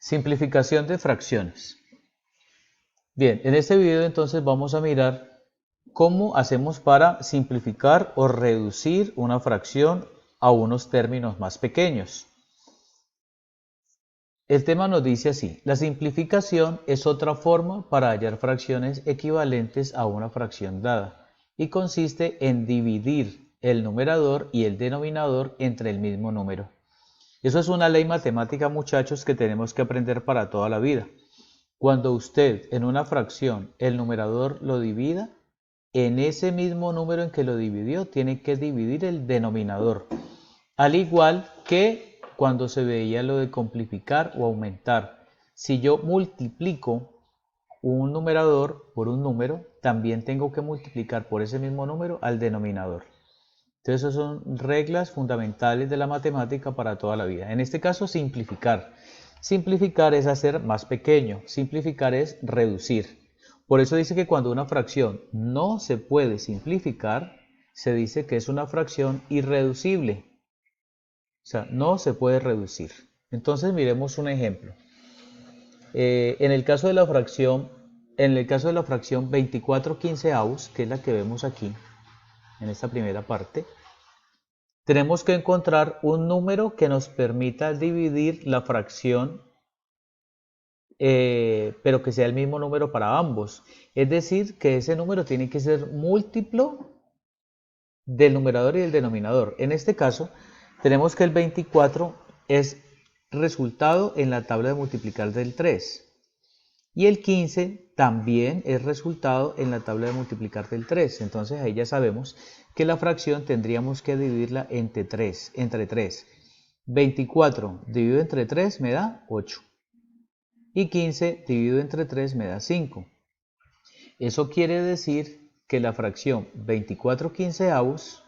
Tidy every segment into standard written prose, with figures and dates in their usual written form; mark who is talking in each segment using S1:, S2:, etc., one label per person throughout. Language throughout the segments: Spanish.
S1: Simplificación de fracciones. Bien, en este video entonces vamos a mirar cómo hacemos para simplificar o reducir una fracción a unos términos más pequeños. El tema nos dice así: la simplificación es otra forma para hallar fracciones equivalentes a una fracción dada y consiste en dividir el numerador y el denominador entre el mismo número. Eso es una ley matemática, muchachos, que tenemos que aprender para toda la vida. Cuando usted en una fracción el numerador lo divida, en ese mismo número en que lo dividió tiene que dividir el denominador. Al igual que cuando se veía lo de simplificar o aumentar. Si yo multiplico un numerador por un número, también tengo que multiplicar por ese mismo número al denominador. Entonces, esas son reglas fundamentales de la matemática para toda la vida. En este caso, simplificar. Simplificar es hacer más pequeño. Simplificar es reducir. Por eso dice que cuando una fracción no se puede simplificar, se dice que es una fracción irreducible. O sea, no se puede reducir. Entonces, miremos un ejemplo. En el caso de la fracción 24/15, que es la que vemos aquí, en esta primera parte, tenemos que encontrar un número que nos permita dividir la fracción, pero que sea el mismo número para ambos. Es decir, que ese número tiene que ser múltiplo del numerador y del denominador. En este caso, tenemos que el 24 es resultado en la tabla de multiplicar del 3. Y el 15 también es resultado en la tabla de multiplicar del 3. Entonces ahí ya sabemos que la fracción tendríamos que dividirla entre 3. 24 dividido entre 3 me da 8. Y 15 dividido entre 3 me da 5. Eso quiere decir que la fracción 24/15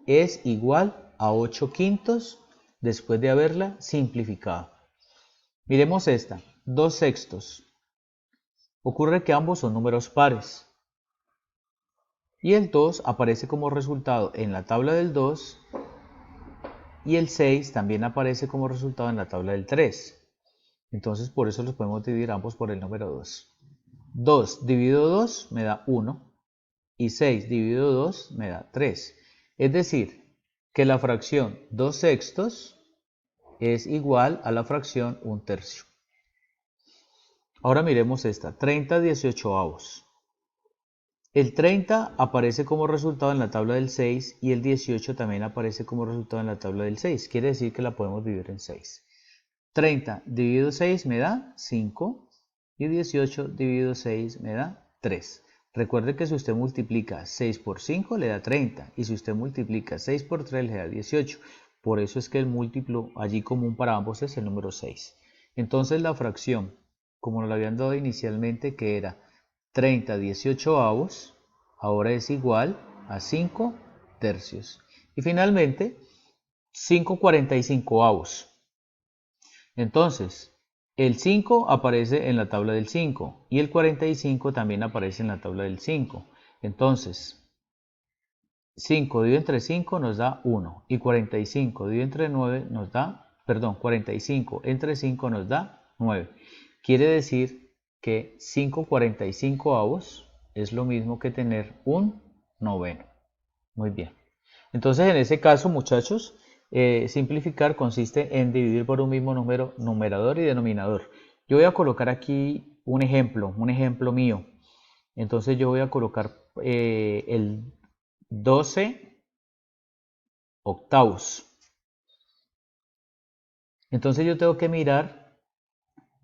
S1: es igual a 8 quintos después de haberla simplificado. Miremos esta, 2 sextos. Ocurre que ambos son números pares. Y el 2 aparece como resultado en la tabla del 2 y el 6 también aparece como resultado en la tabla del 3. Entonces por eso los podemos dividir ambos por el número 2. 2 dividido 2 me da 1 y 6 dividido 2 me da 3. Es decir, que la fracción 2 sextos es igual a la fracción 1/3. Ahora miremos esta, 30/18. El 30 aparece como resultado en la tabla del 6 y el 18 también aparece como resultado en la tabla del 6. Quiere decir que la podemos dividir en 6. 30 dividido 6 me da 5 y 18 dividido 6 me da 3. Recuerde que si usted multiplica 6 por 5 le da 30 y si usted multiplica 6 por 3 le da 18. Por eso es que el múltiplo allí común para ambos es el número 6. Entonces la fracción, como nos la habían dado inicialmente, que era 30/18, ahora es igual a 5 tercios. Y finalmente, 5/45. Entonces, el 5 aparece en la tabla del 5 y el 45 también aparece en la tabla del 5. Entonces, 5 dividido entre 5 nos da 1 y 45 dividido entre 9 nos da, 45 entre 5 nos da 9. Quiere decir que 5/45 es lo mismo que tener un noveno. Muy bien. Entonces, en ese caso, muchachos, simplificar consiste en dividir por un mismo número numerador y denominador. Yo voy a colocar aquí un ejemplo mío. Entonces yo voy a colocar el 12 octavos. Entonces yo tengo que mirar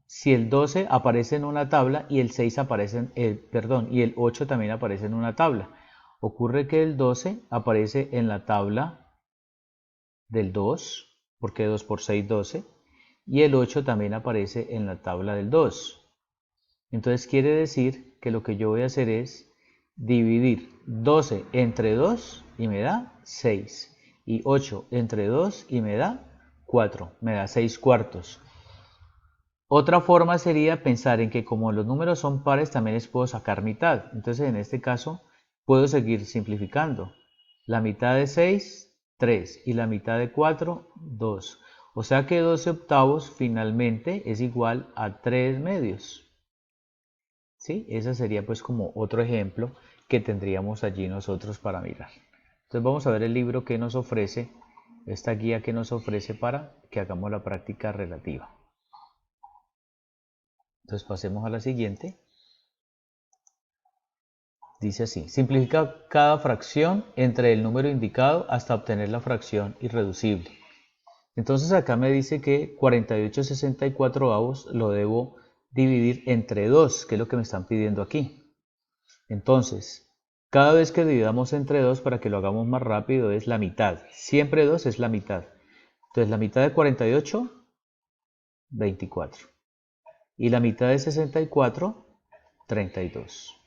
S1: si el 12 aparece en una tabla y el 6 aparece y el 8 también aparece en una tabla. Ocurre que el 12 aparece en la tabla del 2, porque 2 por 6, 12, y el 8 también aparece en la tabla del 2. Entonces quiere decir que lo que yo voy a hacer es dividir 12 entre 2 y me da 6, y 8 entre 2 y me da 4, me da 6 cuartos. Otra forma sería pensar en que como los números son pares también les puedo sacar mitad. Entonces en este caso puedo seguir simplificando. La mitad de 6, 3, y la mitad de 4, 2. O sea que 12 octavos finalmente es igual a 3 medios. ¿Sí? Ese sería pues como otro ejemplo que tendríamos allí nosotros para mirar. Entonces vamos a ver el libro que nos ofrece, esta guía que nos ofrece para que hagamos la práctica relativa. Entonces pasemos a la siguiente. Dice así: simplifica cada fracción entre el número indicado hasta obtener la fracción irreducible. Entonces acá me dice que 48/64 lo debo dividir entre 2, que es lo que me están pidiendo aquí. Entonces, cada vez que dividamos entre 2, para que lo hagamos más rápido, es la mitad. Siempre 2 es la mitad. Entonces la mitad de 48, 24. Y la mitad de 64, 32.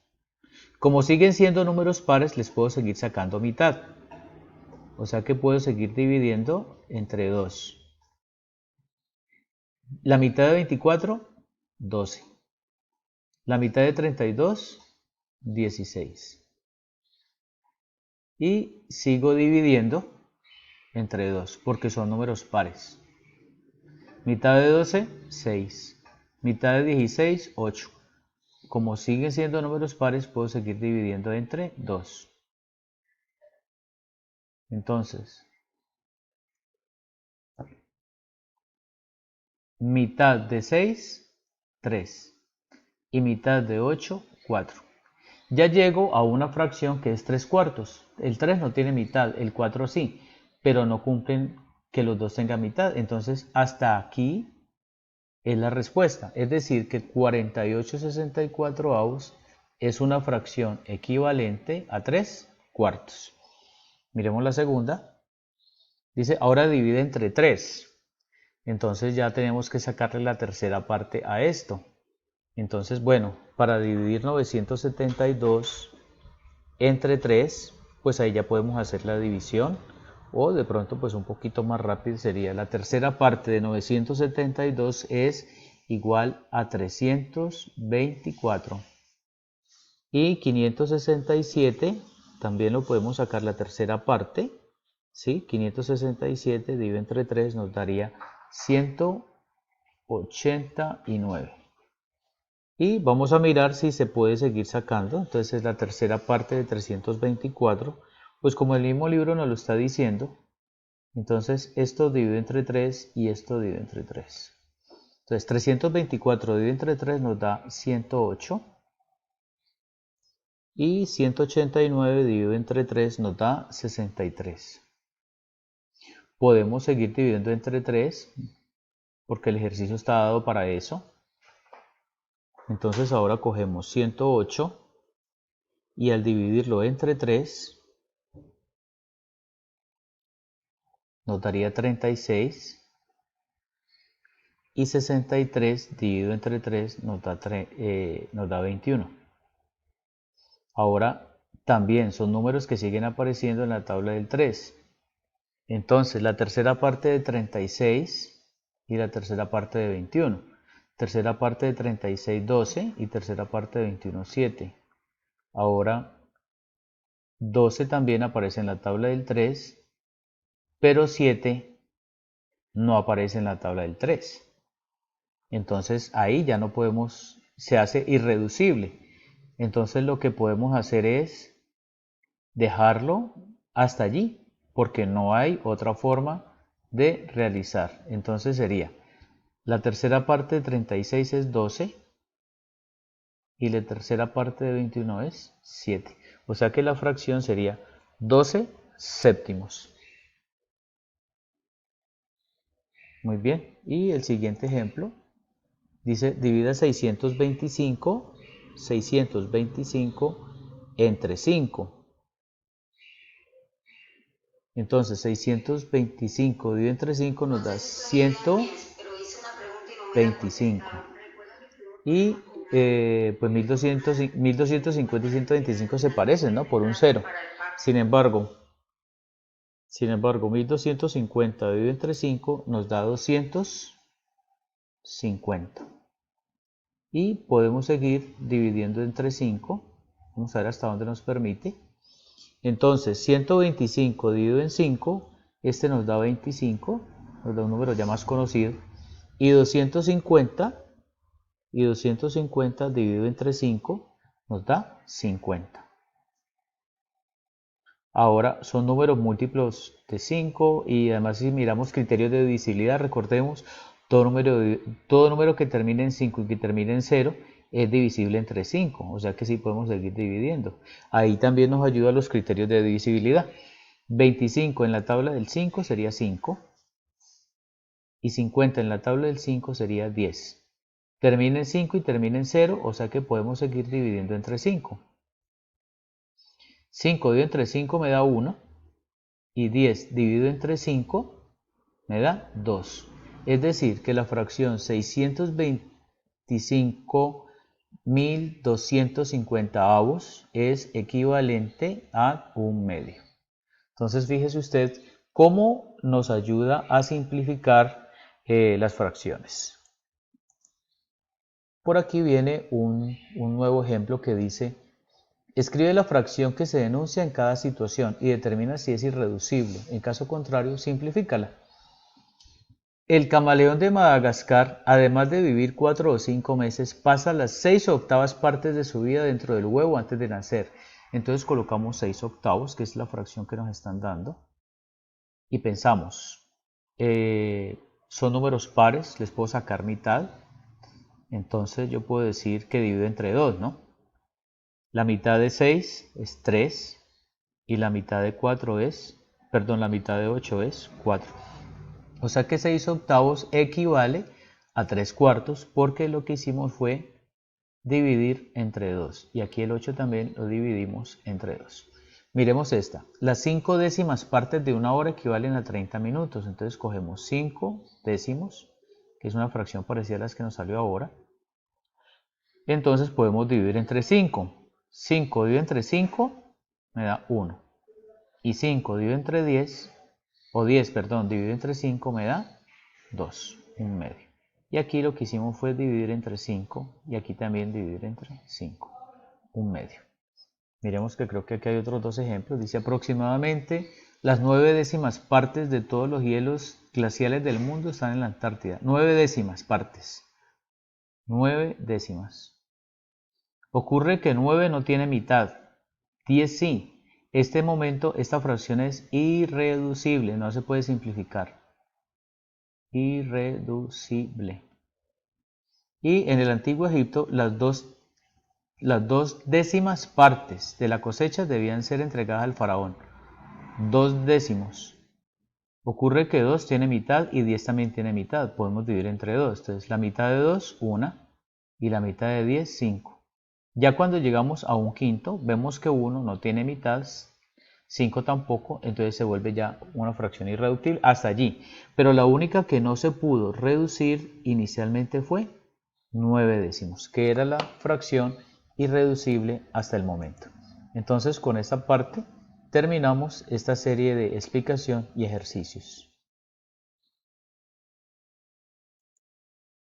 S1: Como siguen siendo números pares, les puedo seguir sacando mitad. O sea que puedo seguir dividiendo entre 2. La mitad de 24, 12. La mitad de 32, 16. Y sigo dividiendo entre 2 porque son números pares. Mitad de 12, 6. Mitad de 16, 8. Como siguen siendo números pares, puedo seguir dividiendo entre 2. Entonces, mitad de 6, 3. Y mitad de 8, 4. Ya llego a una fracción que es 3 cuartos. El 3 no tiene mitad, el 4 sí, pero no cumplen que los dos tengan mitad. Entonces, hasta aquí es la respuesta. Es decir, que 48/64 es una fracción equivalente a 3 cuartos. Miremos la segunda. Dice, ahora divide entre 3. Entonces ya tenemos que sacarle la tercera parte a esto. Entonces, bueno, para dividir 972 entre 3, pues ahí ya podemos hacer la división. O de pronto, pues un poquito más rápido sería la tercera parte de 972 es igual a 324. Y 567 también lo podemos sacar la tercera parte. ¿Sí? 567 dividido entre 3 nos daría 189. Y vamos a mirar si se puede seguir sacando. Entonces la tercera parte de 324, pues como el mismo libro nos lo está diciendo, entonces esto divide entre 3 y esto divide entre 3. Entonces 324 dividido entre 3 nos da 108 y 189 dividido entre 3 nos da 63. Podemos seguir dividiendo entre 3 porque el ejercicio está dado para eso. Entonces ahora cogemos 108 y al dividirlo entre 3 nos daría 36 y 63 dividido entre 3 nos da 21. Ahora también son números que siguen apareciendo en la tabla del 3. Entonces la tercera parte de 36 y la tercera parte de 21. Tercera parte de 36, 12 y tercera parte de 21, 7. Ahora 12 también aparece en la tabla del 3, pero 7 no aparece en la tabla del 3. Entonces ahí ya no podemos, se hace irreducible. Entonces lo que podemos hacer es dejarlo hasta allí, porque no hay otra forma de realizar. Entonces sería, la tercera parte de 36 es 12 y la tercera parte de 21 es 7. O sea que la fracción sería 12 séptimos. Muy bien, y el siguiente ejemplo dice, divida 625 entre 5. Entonces 625 dividido entre 5 nos da 125. Y pues 1250 y 125 se parecen, ¿no? Por un 0. Sin embargo, 1250 dividido entre 5 nos da 250. Y podemos seguir dividiendo entre 5. Vamos a ver hasta dónde nos permite. Entonces 125 dividido en 5, este nos da 25. nos da un número ya más conocido, y 250 dividido entre 5 nos da 50. Ahora son números múltiplos de 5 y además si miramos criterios de divisibilidad, recordemos, todo número que termine en 5 y que termine en 0 es divisible entre 5, o sea que sí podemos seguir dividiendo. Ahí también nos ayudan los criterios de divisibilidad. 25 en la tabla del 5 sería 5 y 50 en la tabla del 5 sería 10. Termina en 5 y termina en 0, o sea que podemos seguir dividiendo entre 5. 5 dividido entre 5 me da 1 y 10 dividido entre 5 me da 2. Es decir, que la fracción 625.250 es equivalente a 1/2. Entonces fíjese usted cómo nos ayuda a simplificar las fracciones. Por aquí viene un nuevo ejemplo que dice: escribe la fracción que se denuncia en cada situación y determina si es irreducible. En caso contrario, simplifícala. El camaleón de Madagascar, además de vivir 4 o 5 meses, pasa las 6/8 partes de su vida dentro del huevo antes de nacer. Entonces colocamos 6/8, que es la fracción que nos están dando, y pensamos, son números pares, les puedo sacar mitad, entonces yo puedo decir que divido entre 2, ¿no? La mitad de 6 es 3 y la mitad de 8 es 4. O sea que 6/8 equivale a 3/4 porque lo que hicimos fue dividir entre 2. Y aquí el 8 también lo dividimos entre 2. Miremos esta. Las 5 décimas partes de una hora equivalen a 30 minutos. Entonces cogemos 5 décimos, que es una fracción parecida a las que nos salió ahora. Entonces podemos dividir entre 5. 5 dividido entre 5 me da 1. Y 5 dividido entre 10, dividido entre 5 me da 2, 1/2. Y aquí lo que hicimos fue dividir entre 5 y aquí también dividir entre 5, 1/2. Miremos que creo que aquí hay otros dos ejemplos. Dice aproximadamente las 9 décimas partes de todos los hielos glaciales del mundo están en la Antártida. 9 décimas partes. 9 décimas. Ocurre que 9 no tiene mitad, 10 sí. Esta fracción es irreducible, no se puede simplificar. Irreducible. Y en el antiguo Egipto las dos décimas partes de la cosecha debían ser entregadas al faraón. 2 décimos. Ocurre que 2 tiene mitad y 10 también tiene mitad. Podemos dividir entre 2. Entonces la mitad de 2, 1. Y la mitad de 10, 5. Ya cuando llegamos a un quinto, vemos que 1 no tiene mitad, 5 tampoco, entonces se vuelve ya una fracción irreductible hasta allí. Pero la única que no se pudo reducir inicialmente fue 9 décimos, que era la fracción irreducible hasta el momento. Entonces con esta parte terminamos esta serie de explicación y ejercicios.